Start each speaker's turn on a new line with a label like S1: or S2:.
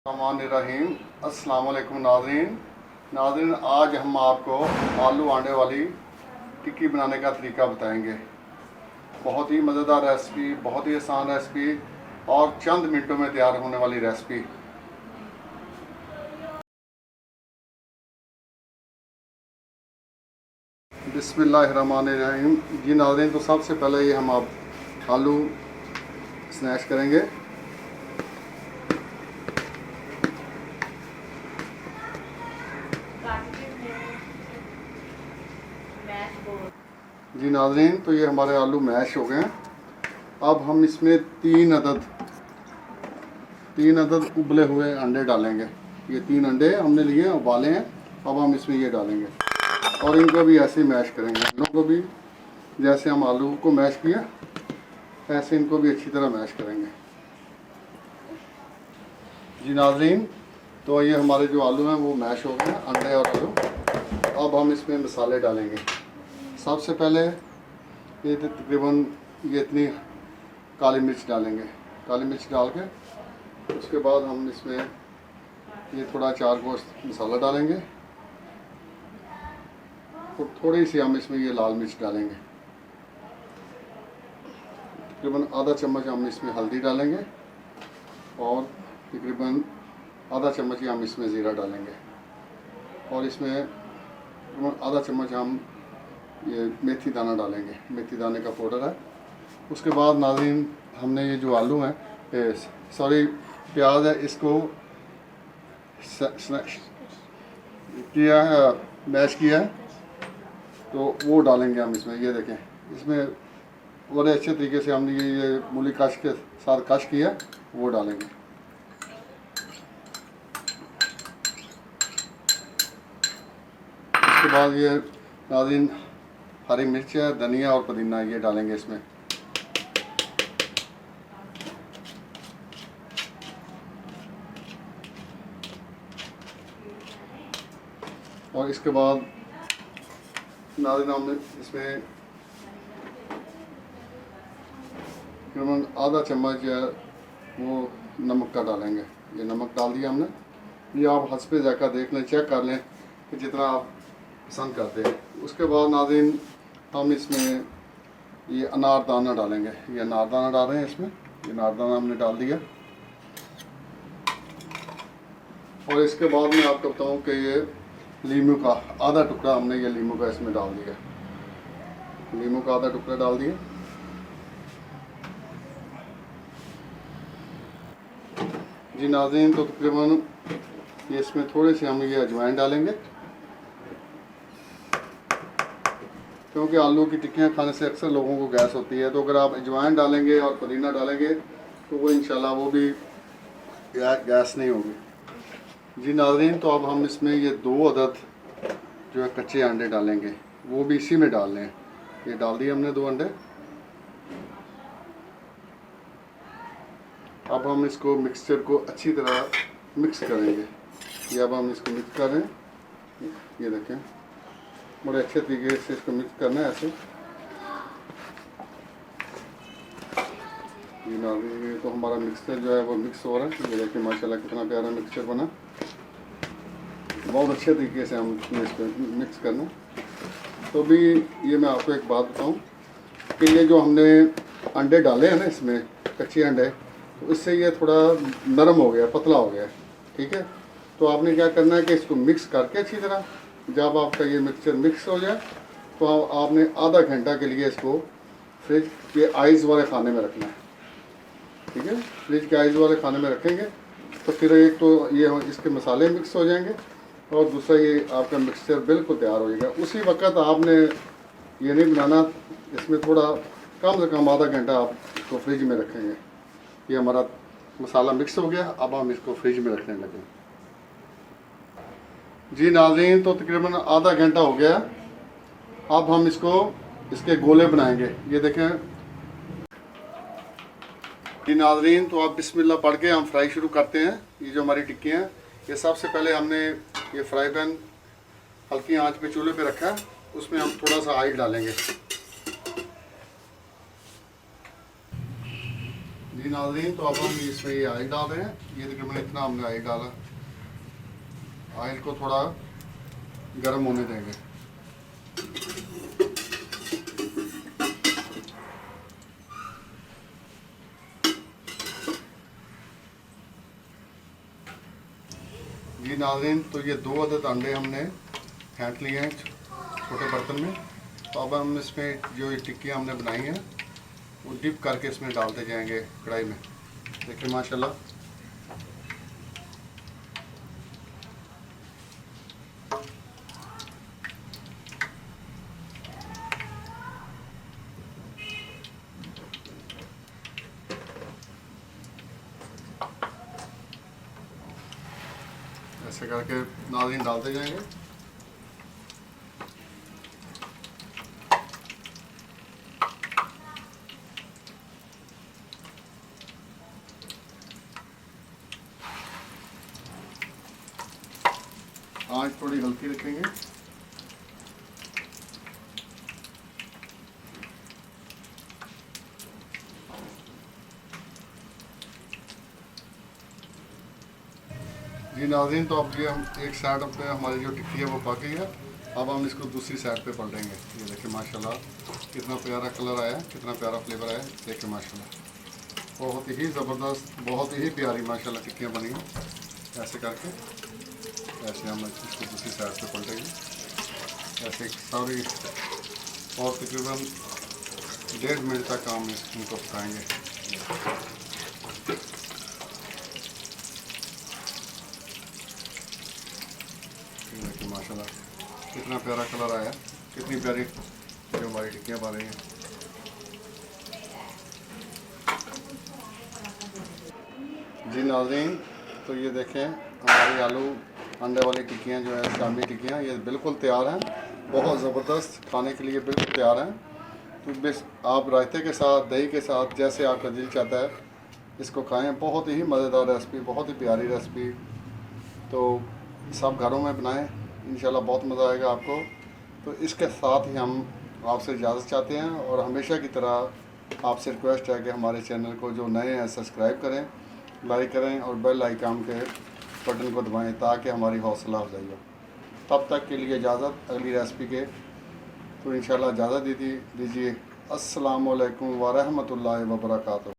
S1: रहीम अस्सलाम वालेकुम नाज़रीन, आज हम आपको आलू आंडे वाली टिक्की बनाने का तरीका बताएंगे। बहुत ही मज़ेदार रेसिपी, बहुत ही आसान रेसिपी और चंद मिनटों में तैयार होने वाली रेसिपी। बिस्मिल्लाहिर्रहमानिर्रहीम। जी नाज़रीन, तो सबसे पहले ये हम आप आलू स्नैश करेंगे। जी नाज़रीन, तो ये हमारे आलू मैश हो गए हैं। अब हम इसमें तीन अदद उबले हुए अंडे डालेंगे। ये 3 अंडे हमने लिए, उबाले हैं। अब हम इसमें ये डालेंगे और इनको भी ऐसे ही मैश करेंगे। अंडों को भी जैसे हम आलू को मैश किया, ऐसे इनको भी अच्छी तरह मैश करेंगे। जी नाज़रीन, तो ये हमारे जो आलू हैं वो मैश हो गए हैं, अंडे और आलू। अब हम इसमें मसाले डालेंगे। सबसे पहले ये तकरीबन ये इतनी काली मिर्च डालेंगे। काली मिर्च डाल के उसके बाद हम इसमें ये थोड़ा 4 गोश्त मसाला डालेंगे और थोड़ी सी हम इसमें ये लाल मिर्च डालेंगे। तकरीबन आधा चम्मच हम इसमें हल्दी डालेंगे और तकरीबन आधा चम्मच ही हम इसमें ज़ीरा डालेंगे और इसमें आधा चम्मच हम ये मेथी दाना डालेंगे। मेथी दाने का पाउडर है। उसके बाद नाज़रीन, हमने ये जो आलू हैं, प्याज है, इसको किया है, मैश किया है, तो वो डालेंगे हम इसमें। ये देखें, इसमें बड़े अच्छे तरीके से हमने ये मूली कश के साथ कश किया, वो डालेंगे। उसके बाद ये नाज़रीन हरी मिर्च है, धनिया और पुदीना ये डालेंगे इसमें। और इसके बाद नाज़रीन हमने इसमें तकरीबन आधा चम्मच वो नमक का डालेंगे। ये नमक डाल दिया हमने। ये आप हस्बे ज़ायक़ा देख लें, चेक कर लें कि जितना आप पसंद करते हैं। उसके बाद नाज़रीन हम इसमें ये अनारदाना डालेंगे। ये अनारदाना डाल रहे हैं इसमें। ये अनारदाना हमने डाल दिया। और इसके बाद मैं आपको बताऊं कि ये लीमू का आधा टुकड़ा हमने ये लीमू का इसमें डाल दिया। लीमू का आधा टुकड़ा डाल दिया। जी नाज़रीन, तो तकरीबन ये इसमें थोड़े से हम ये अजवाइन डालेंगे, क्योंकि आलू की टिक्कियाँ खाने से अक्सर लोगों को गैस होती है। तो अगर आप अजवाइन डालेंगे और पुदीना डालेंगे तो वो इंशाल्लाह वो भी गैस नहीं होगी। जी नाज़रीन, तो अब हम इसमें ये 2 अदद जो है कच्चे अंडे डालेंगे, वो भी इसी में डालने हैं। ये डाल दिए हमने 2 अंडे। अब हम इसको मिक्सचर को अच्छी तरह मिक्स करेंगे। ये अब हम इसको मिक्स कर रहे हैं। ये देखें, बड़े अच्छे तरीके से इसको मिक्स करना है ऐसे। ये तो हमारा मिक्सचर जो है वो मिक्स हो रहा है। ये देखिए माशाल्लाह कितना प्यारा मिक्सचर बना। बहुत अच्छे तरीके से हम इसको मिक्स करना। तो भी ये मैं आपको एक बात बताऊं कि ये जो हमने अंडे डाले हैं ना इसमें, कच्चे अंडे, तो इससे ये थोड़ा नरम हो गया, पतला हो गया। ठीक है, तो आपने क्या करना है कि इसको मिक्स करके अच्छी तरह, जब आपका ये मिक्सचर मिक्स हो जाए तो आपने आधा घंटा के लिए इसको फ्रिज के आइस वाले खाने में रखना है। ठीक है, फ्रिज के आइस वाले खाने में रखेंगे तो फिर एक तो ये इसके मसाले मिक्स हो जाएंगे और दूसरा ये आपका मिक्सचर बिल्कुल तैयार हो जाएगा। उसी वक्त आपने ये नहीं बनाना, इसमें थोड़ा कम से कम आधा घंटा आप इसको फ्रिज में रखेंगे। ये हमारा मसाला मिक्स हो गया। अब हम इसको फ्रिज में रखने लगे। जी नाज़रीन, तो तकरीबन आधा घंटा हो गया। अब हम इसके गोले बनाएंगे। ये देखें जी नाज़रीन, तो आप बिस्मिल्लाह पढ़ के हम फ्राई शुरू करते हैं। ये जो हमारी टिक्कियाँ हैं, ये सबसे पहले हमने ये फ्राई पैन हल्की आंच पे चूल्हे पे रखा है। उसमें हम थोड़ा सा ऑयल डालेंगे। जी नाज़रीन, तो अब हम इसमें ये ऑयल डाल रहे हैं। ये तकरीबन इतना हमने ऑयल डाला। ऑयल को थोड़ा गर्म होने देंगे। जी नाज़रीन, तो ये 2 अदद अंडे हमने फेंट लिए हैं छोटे बर्तन में। तो अब हम इसमें जो ये टिक्कियाँ हमने बनाई हैं वो डिप करके इसमें डालते जाएंगे कढ़ाई में। देखिए माशाल्लाह। ऐसे करके नाज़रीन डालते जाएंगे। आँच थोड़ी हल्की रखेंगे। जी नाज़रीन, तो अब ये हम एक साइड पे हमारी जो टिक्की है वो पक गई है। अब हम इसको दूसरी साइड पे पलटेंगे। ये देखिए माशाल्लाह कितना प्यारा कलर आया है, कितना प्यारा फ्लेवर आया है। देखिए माशाल्लाह बहुत ही ज़बरदस्त, बहुत ही प्यारी माशाल्लाह टिक्कियाँ बनी हैं। ऐसे करके ऐसे हम इसको दूसरी साइड पे पलटेंगे। ऐसे सारी और तकरीबन 1.5 मिनट तक हम इनको पकाएंगे। देखिए माशाल्लाह कितना प्यारा कलर आया, कितनी प्यारी जो हमारी टिक्कियाँ बन रही हैं। जी नाज़रीन, तो ये देखें हमारी आलू अंडे वाली टिक्कियाँ जो है शामी टिक्कियाँ, ये बिल्कुल तैयार हैं। बहुत ज़बरदस्त, खाने के लिए बिल्कुल तैयार हैं। तो बस आप रायते के साथ, दही के साथ, जैसे आपका दिल चाहता है इसको खाएं। बहुत ही मज़ेदार रेसिपी, बहुत ही प्यारी रेसिपी। तो सब घरों में बनाएं, इंशाल्लाह बहुत मज़ा आएगा आपको। तो इसके साथ ही हम आपसे इजाज़त चाहते हैं और हमेशा की तरह आपसे रिक्वेस्ट है कि हमारे चैनल को जो नए हैं सब्सक्राइब करें, लाइक करें और बेल आइकन के बटन को दबाएं ताकि हमारी हौसला अफजाई हो। तब तक के लिए इजाज़त अगली रेसिपी के। तो इंशाल्लाह इजाज़त दीजिए। अस्सलामु अलैकुम व रहमतुल्लाहि व बरकातुहू।